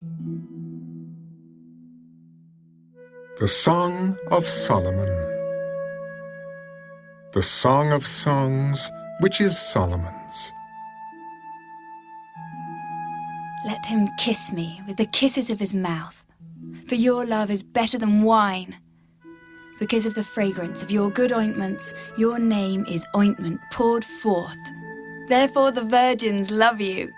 The Song of Solomon. The Song of Songs, which is Solomon's. Let him kiss me with the kisses of his mouth, for your love is better than wine. Because of the fragrance of your good ointments, your name is ointment poured forth. Therefore the virgins love you.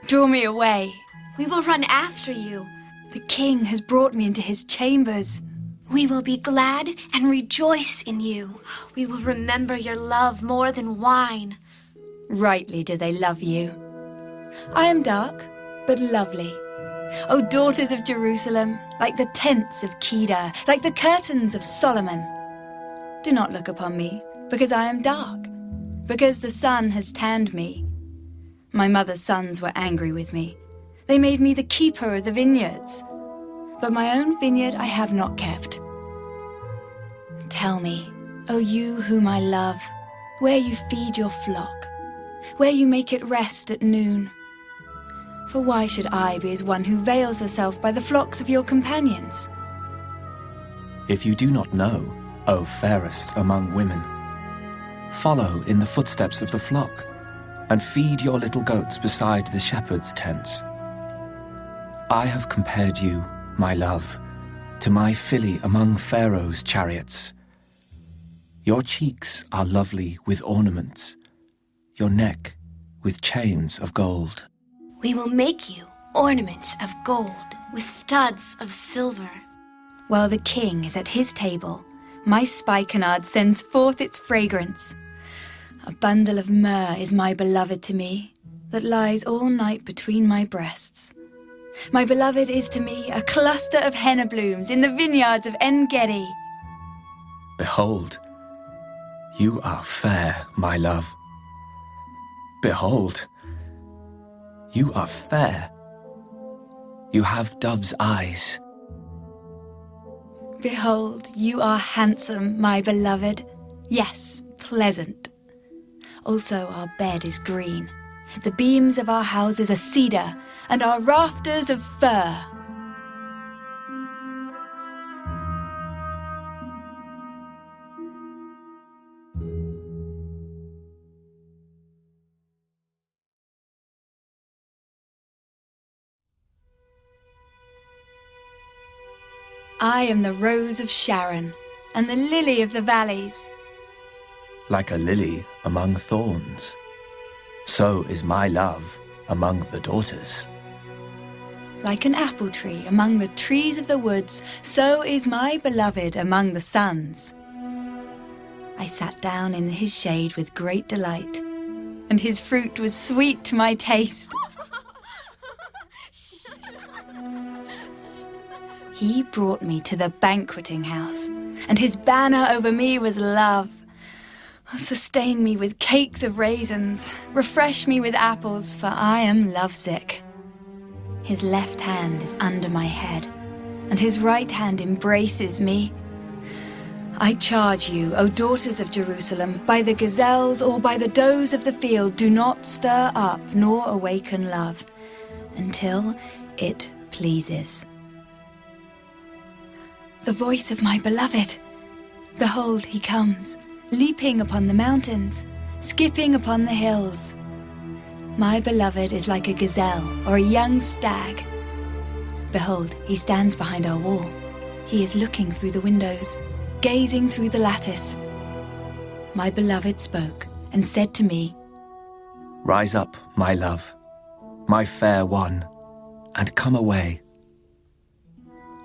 Draw me away. We will run after you. The king has brought me into his chambers. We will be glad and rejoice in you. We will remember your love more than wine. Rightly do they love you. I am dark, but lovely. O daughters of Jerusalem, like the tents of Kedar, like the curtains of Solomon. Do not look upon me, because I am dark, because the sun has tanned me. My mother's sons were angry with me. They made me the keeper of the vineyards. But my own vineyard I have not kept. Tell me, O you whom I love, where you feed your flock, where you make it rest at noon. For why should I be as one who veils herself by the flocks of your companions? If you do not know, O fairest among women, follow in the footsteps of the flock, and feed your little goats beside the shepherd's tents. I have compared you, my love, to my filly among Pharaoh's chariots. Your cheeks are lovely with ornaments, your neck with chains of gold. We will make you ornaments of gold with studs of silver. While the king is at his table, my spikenard sends forth its fragrance. A bundle of myrrh is my beloved to me, that lies all night between my breasts. My beloved is to me a cluster of henna blooms in the vineyards of En-gedi. Behold, you are fair, my love. Behold, you are fair. You have dove's eyes. Behold, you are handsome, my beloved. Yes, pleasant. Also our bed is green. The beams of our houses are cedar, and our rafters of fir. I am the rose of Sharon, and the lily of the valleys. Like a lily among thorns, so is my love among the daughters. Like an apple tree among the trees of the woods, so is my beloved among the sons. I sat down in his shade with great delight, and his fruit was sweet to my taste. He brought me to the banqueting house, and his banner over me was love. Sustain me with cakes of raisins, refresh me with apples, for I am lovesick. His left hand is under my head, and his right hand embraces me. I charge you, O daughters of Jerusalem, by the gazelles or by the does of the field, do not stir up nor awaken love, until it pleases. The voice of my beloved. Behold, he comes, leaping upon the mountains, skipping upon the hills. My beloved is like a gazelle or a young stag. Behold, he stands behind our wall. He is looking through the windows, gazing through the lattice. My beloved spoke and said to me, Rise up, my love, my fair one, and come away.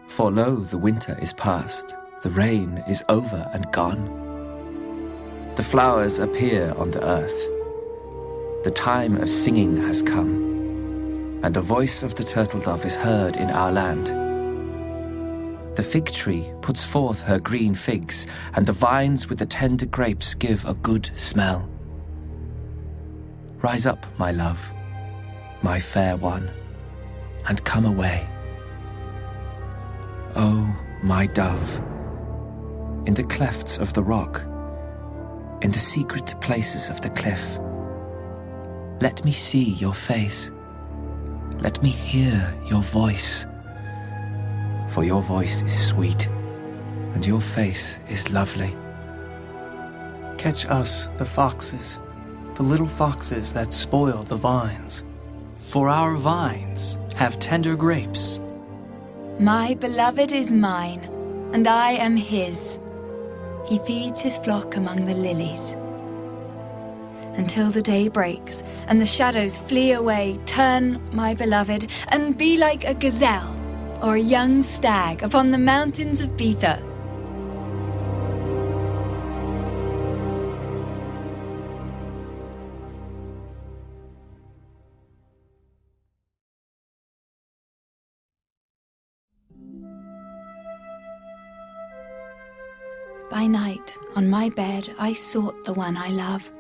For lo, the winter is past, the rain is over and gone. The flowers appear on the earth. The time of singing has come, and the voice of the turtle dove is heard in our land. The fig tree puts forth her green figs, and the vines with the tender grapes give a good smell. Rise up, my love, my fair one, and come away. Oh, my dove, in the clefts of the rock, in the secret places of the cliff, let me see your face. let me hear your voice. For your voice is sweet, and your face is lovely. Catch us, the foxes, the little foxes that spoil the vines. For our vines have tender grapes. My beloved is mine, and I am his. He feeds his flock among the lilies. Until the day breaks and the shadows flee away, turn, my beloved, and be like a gazelle or a young stag upon the mountains of Bether. By night, on my bed, I sought the one I love.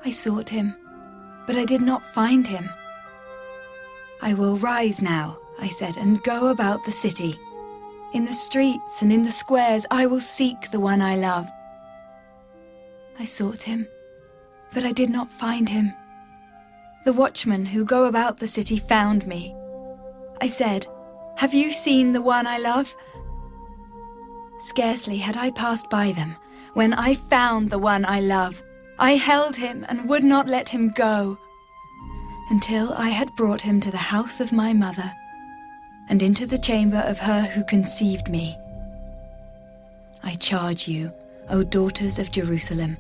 I sought him, but I did not find him. I will rise now, I said, and go about the city. In the streets and in the squares, I will seek the one I love. I sought him, but I did not find him. The watchmen who go about the city found me. I said, "Have you seen the one I love?" Scarcely had I passed by them when I found the one I love. I held him and would not let him go until I had brought him to the house of my mother and into the chamber of her who conceived me. I charge you, O daughters of Jerusalem,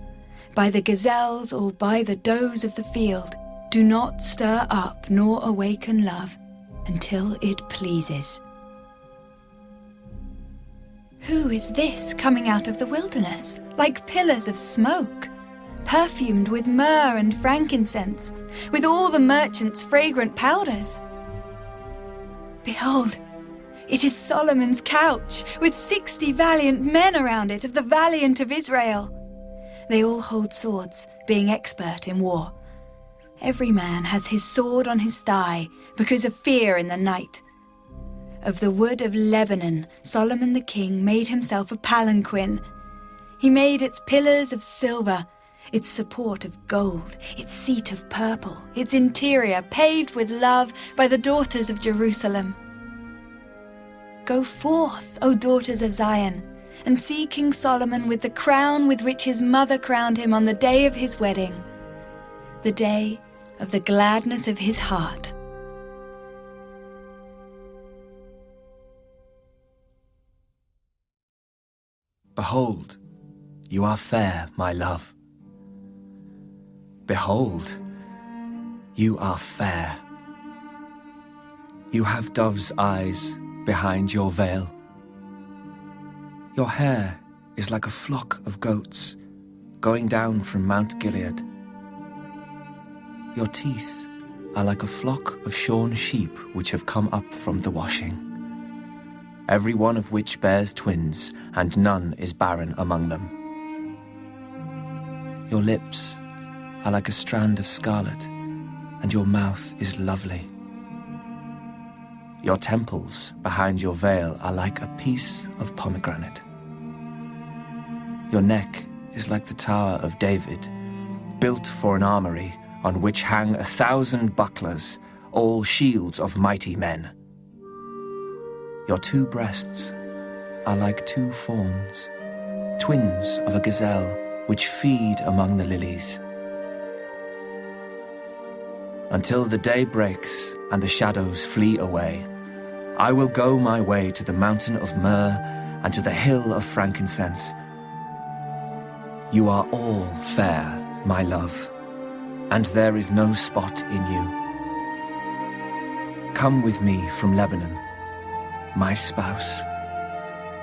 by the gazelles or by the does of the field, do not stir up nor awaken love until it pleases. Who is this coming out of the wilderness, like pillars of smoke, perfumed with myrrh and frankincense, with all the merchants' fragrant powders? Behold, it is Solomon's couch, with 60 valiant men around it of the valiant of Israel. They all hold swords, being expert in war. Every man has his sword on his thigh, because of fear in the night. Of the wood of Lebanon, Solomon the king made himself a palanquin. He made its pillars of silver, its support of gold, its seat of purple, its interior paved with love by the daughters of Jerusalem. Go forth, O daughters of Zion, and see King Solomon with the crown with which his mother crowned him on the day of his wedding, the day of the gladness of his heart. Behold, you are fair, my love. Behold, you are fair. You have dove's eyes behind your veil. Your hair is like a flock of goats going down from Mount Gilead. Your teeth are like a flock of shorn sheep which have come up from the washing, every one of which bears twins, and none is barren among them. Your lips are like a strand of scarlet, and your mouth is lovely. Your temples behind your veil are like a piece of pomegranate. Your neck is like the Tower of David, built for an armory on which hang 1,000 bucklers, all shields of mighty men. Your 2 breasts are like 2 fawns, twins of a gazelle, which feed among the lilies. Until the day breaks and the shadows flee away, I will go my way to the mountain of myrrh and to the hill of frankincense. You are all fair, my love, and there is no spot in you. Come with me from Lebanon, my spouse,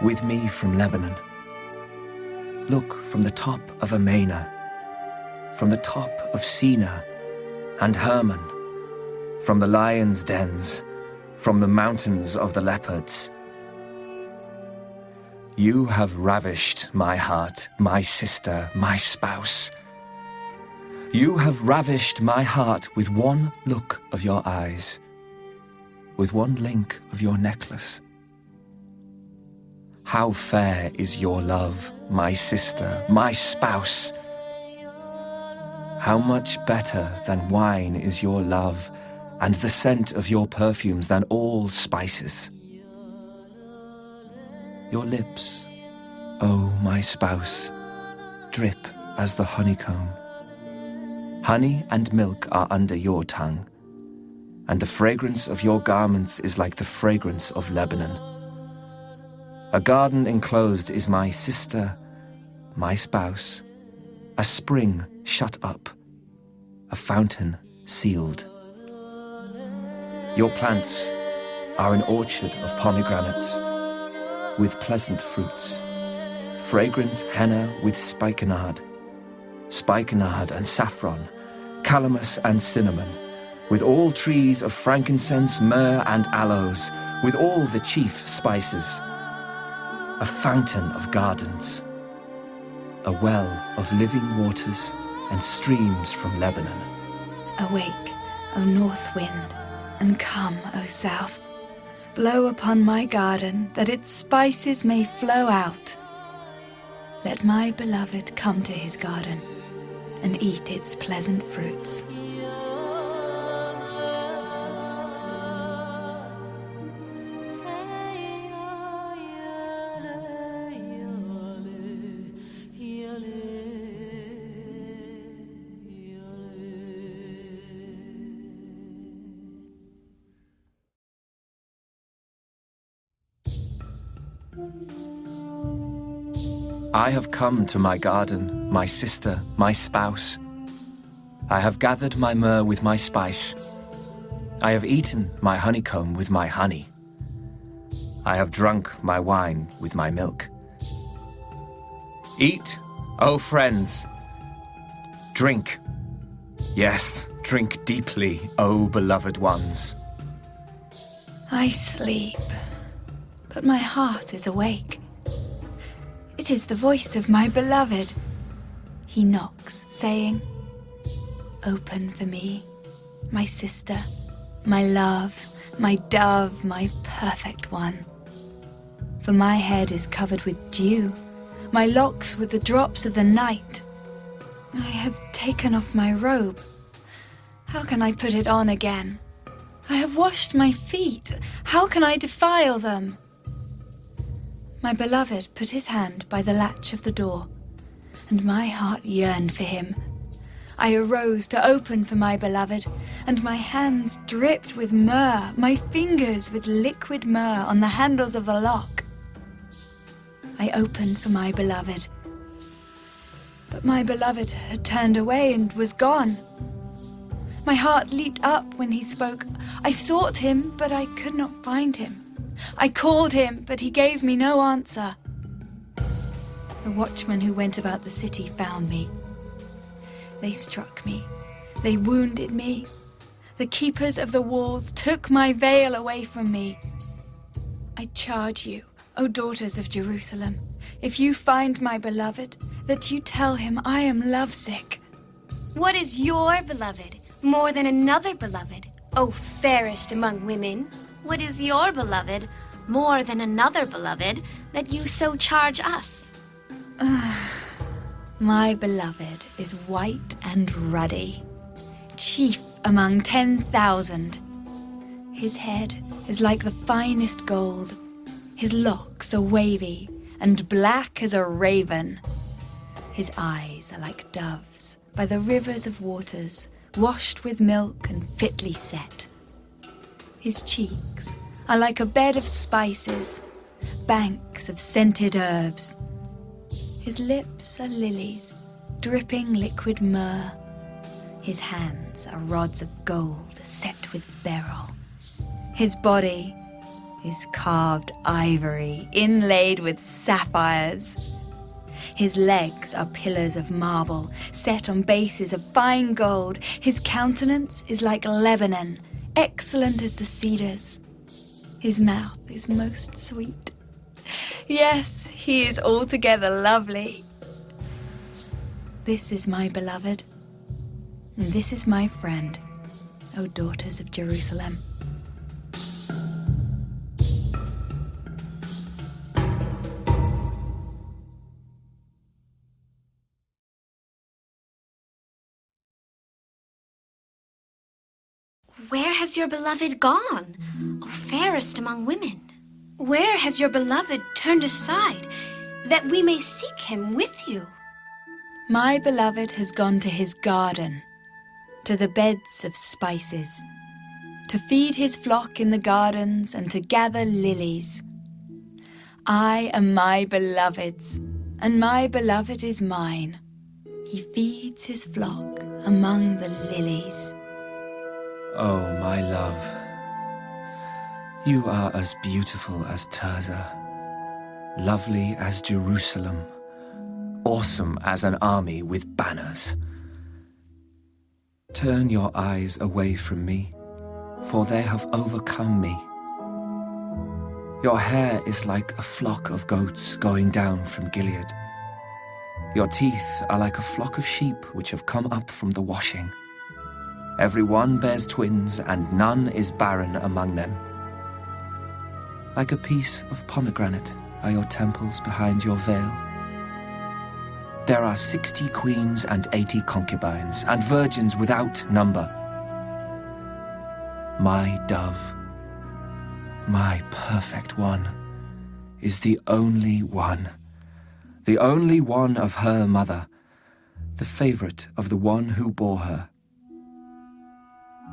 with me from Lebanon. Look from the top of Amana, from the top of Sina and Hermon, from the lions' dens, from the mountains of the leopards. You have ravished my heart, my sister, my spouse. You have ravished my heart with one look of your eyes, with one link of your necklace. How fair is your love, my sister, my spouse! How much better than wine is your love, and the scent of your perfumes than all spices. Your lips, O my spouse, drip as the honeycomb. Honey and milk are under your tongue, and the fragrance of your garments is like the fragrance of Lebanon. A garden enclosed is my sister, my spouse, a spring shut up, a fountain sealed. Your plants are an orchard of pomegranates with pleasant fruits, fragrant henna with spikenard and saffron, calamus and cinnamon, with all trees of frankincense, myrrh and aloes, with all the chief spices. A fountain of gardens, a well of living waters and streams from Lebanon. Awake, O north wind, and come, O south. Blow upon my garden, that its spices may flow out. Let my beloved come to his garden and eat its pleasant fruits. I have come to my garden, my sister, my spouse. I have gathered my myrrh with my spice. I have eaten my honeycomb with my honey. I have drunk my wine with my milk. Eat, O friends. Drink. Yes, drink deeply, O beloved ones. I sleep, but my heart is awake. It is the voice of my beloved. He knocks, saying, "Open for me, my sister, my love, my dove, my perfect one. For my head is covered with dew, my locks with the drops of the night. I have taken off my robe. How can I put it on again? I have washed my feet. How can I defile them?" My beloved put his hand by the latch of the door, and my heart yearned for him. I arose to open for my beloved, and my hands dripped with myrrh, my fingers with liquid myrrh on the handles of the lock. I opened for my beloved, but my beloved had turned away and was gone. My heart leaped up when he spoke. I sought him, but I could not find him. I called him, but he gave me no answer. The watchmen who went about the city found me. They struck me. They wounded me. The keepers of the walls took my veil away from me. I charge you, O daughters of Jerusalem, if you find my beloved, that you tell him I am lovesick. What is your beloved more than another beloved, O fairest among women? What is your beloved more than another beloved, that you so charge us? My beloved is white and ruddy, chief among 10,000. His head is like the finest gold. His locks are wavy and black as a raven. His eyes are like doves by the rivers of waters, washed with milk and fitly set. His cheeks are like a bed of spices, banks of scented herbs. His lips are lilies, dripping liquid myrrh. His hands are rods of gold set with beryl. His body is carved ivory, inlaid with sapphires. His legs are pillars of marble, set on bases of fine gold. His countenance is like Lebanon, excellent as the cedars. His mouth is most sweet. Yes, he is altogether lovely. This is my beloved, and this is my friend, O daughters of Jerusalem. Where has has your beloved gone, O fairest among women? Where has your beloved turned aside, that we may seek him with you? My beloved has gone to his garden, to the beds of spices, to feed his flock in the gardens and to gather lilies. I am my beloved's, and my beloved is mine. He feeds his flock among the lilies. Oh, my love, you are as beautiful as Tirzah, lovely as Jerusalem, awesome as an army with banners. Turn your eyes away from me, for they have overcome me. Your hair is like a flock of goats going down from Gilead. Your teeth are like a flock of sheep which have come up from the washing. Every one bears twins, and none is barren among them. Like a piece of pomegranate are your temples behind your veil. There are 60 queens and 80 concubines, and virgins without number. My dove, my perfect one, is the only one of her mother, the favorite of the one who bore her.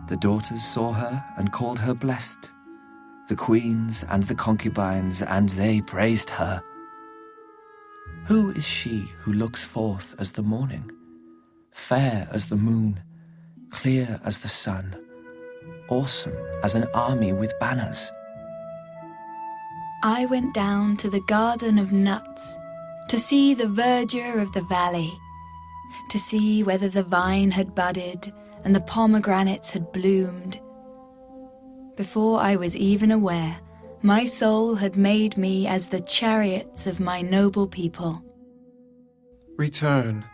The daughters saw her and called her blessed, the queens and the concubines, and they praised her. Who is she who looks forth as the morning, fair as the moon, clear as the sun, awesome as an army with banners? I went down to the garden of nuts to see the verdure of the valley, to see whether the vine had budded and the pomegranates had bloomed. Before I was even aware, my soul had made me as the chariots of my noble people. Return,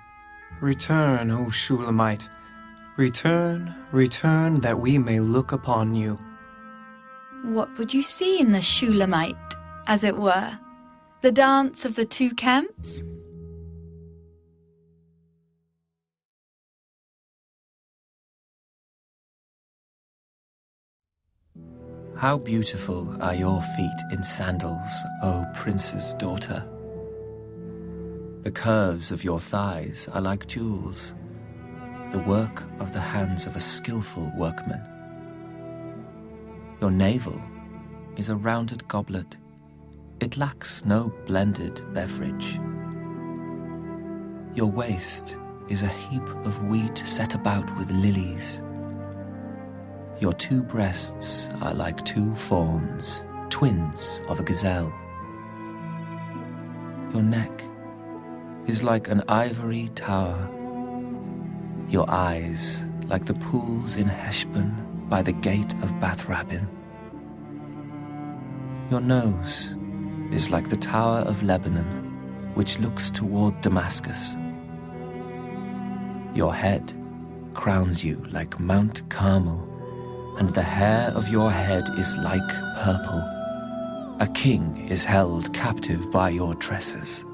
return, O Shulamite. Return, return, that we may look upon you. What would you see in the Shulamite, as it were? The dance of the two camps? How beautiful are your feet in sandals, O prince's daughter. The curves of your thighs are like jewels, the work of the hands of a skillful workman. Your navel is a rounded goblet. It lacks no blended beverage. Your waist is a heap of wheat set about with lilies. Your two breasts are like two fawns, twins of a gazelle. Your neck is like an ivory tower. Your eyes like the pools in Heshbon by the gate of Bath Rabbim. Your nose is like the tower of Lebanon, which looks toward Damascus. Your head crowns you like Mount Carmel, and the hair of your head is like purple. A king is held captive by your tresses.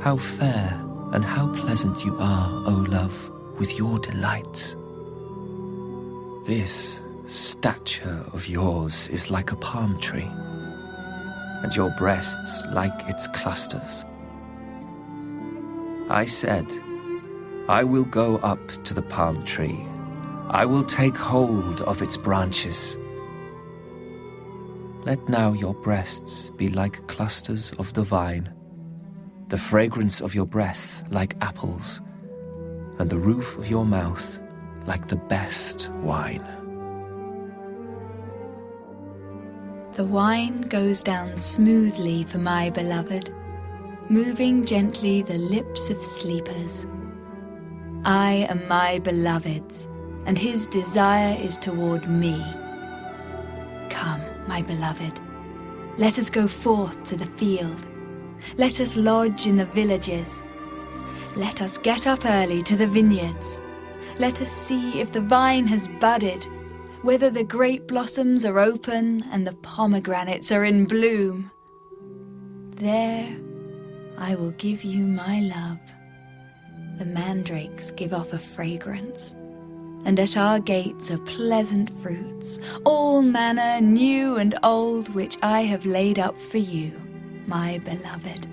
How fair and how pleasant you are, O love, with your delights. This stature of yours is like a palm tree, and your breasts like its clusters. I said, I will go up to the palm tree. I will take hold of its branches. Let now your breasts be like clusters of the vine, the fragrance of your breath like apples, and the roof of your mouth like the best wine. The wine goes down smoothly for my beloved, moving gently the lips of sleepers. I am my beloved's, and his desire is toward me. Come, my beloved, let us go forth to the field. Let us lodge in the villages. Let us get up early to the vineyards. Let us see if the vine has budded, whether the grape blossoms are open and the pomegranates are in bloom. There I will give you my love. The mandrakes give off a fragrance, and at our gates are pleasant fruits, all manner new and old, which I have laid up for you, my beloved.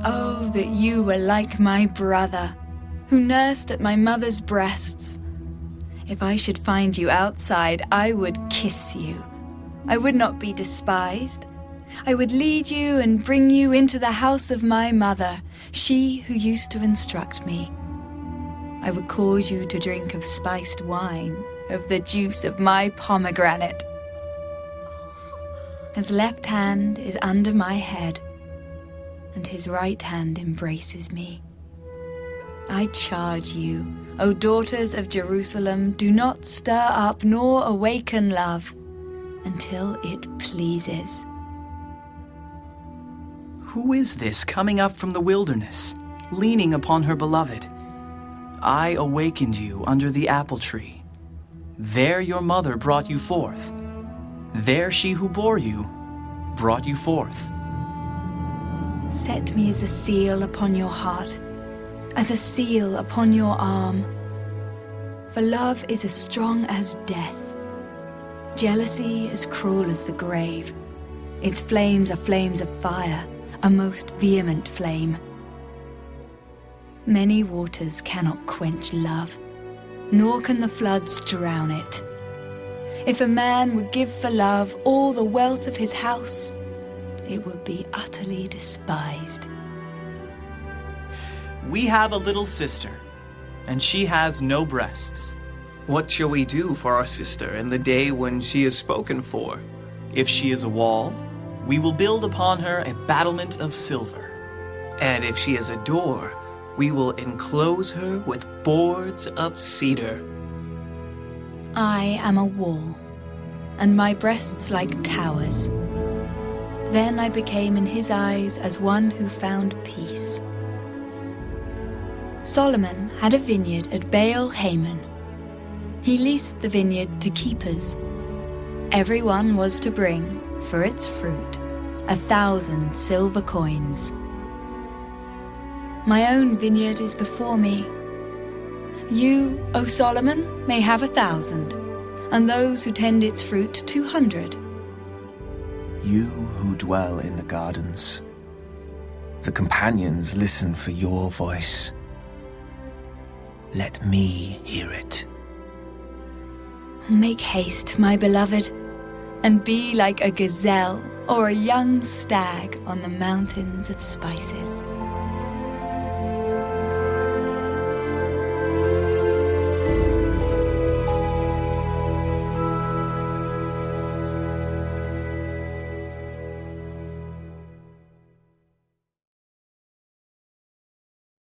Oh, that you were like my brother, who nursed at my mother's breasts. If I should find you outside, I would kiss you. I would not be despised. I would lead you and bring you into the house of my mother, she who used to instruct me. I would cause you to drink of spiced wine, of the juice of my pomegranate. His left hand is under my head, and his right hand embraces me. I charge you, O daughters of Jerusalem, do not stir up nor awaken love until it pleases. Who is this coming up from the wilderness, leaning upon her beloved? I awakened you under the apple tree. There your mother brought you forth. There she who bore you brought you forth. Set me as a seal upon your heart, as a seal upon your arm. For love is as strong as death, jealousy as cruel as the grave. Its flames are flames of fire, a most vehement flame. Many waters cannot quench love, nor can the floods drown it. If a man would give for love all the wealth of his house, it would be utterly despised. We have a little sister, and she has no breasts. What shall we do for our sister in the day when she is spoken for? If she is a wall, we will build upon her a battlement of silver. And if she is a door, we will enclose her with boards of cedar. I am a wall, and my breasts like towers. Then I became in his eyes as one who found peace. Solomon had a vineyard at Baal Haman. He leased the vineyard to keepers. Every one was to bring, for its fruit, 1,000 silver coins. My own vineyard is before me. You, O Solomon, may have 1,000, and those who tend its fruit 200. You who dwell in the gardens, the companions listen for your voice. Let me hear it. Make haste, my beloved, and be like a gazelle or a young stag on the mountains of spices.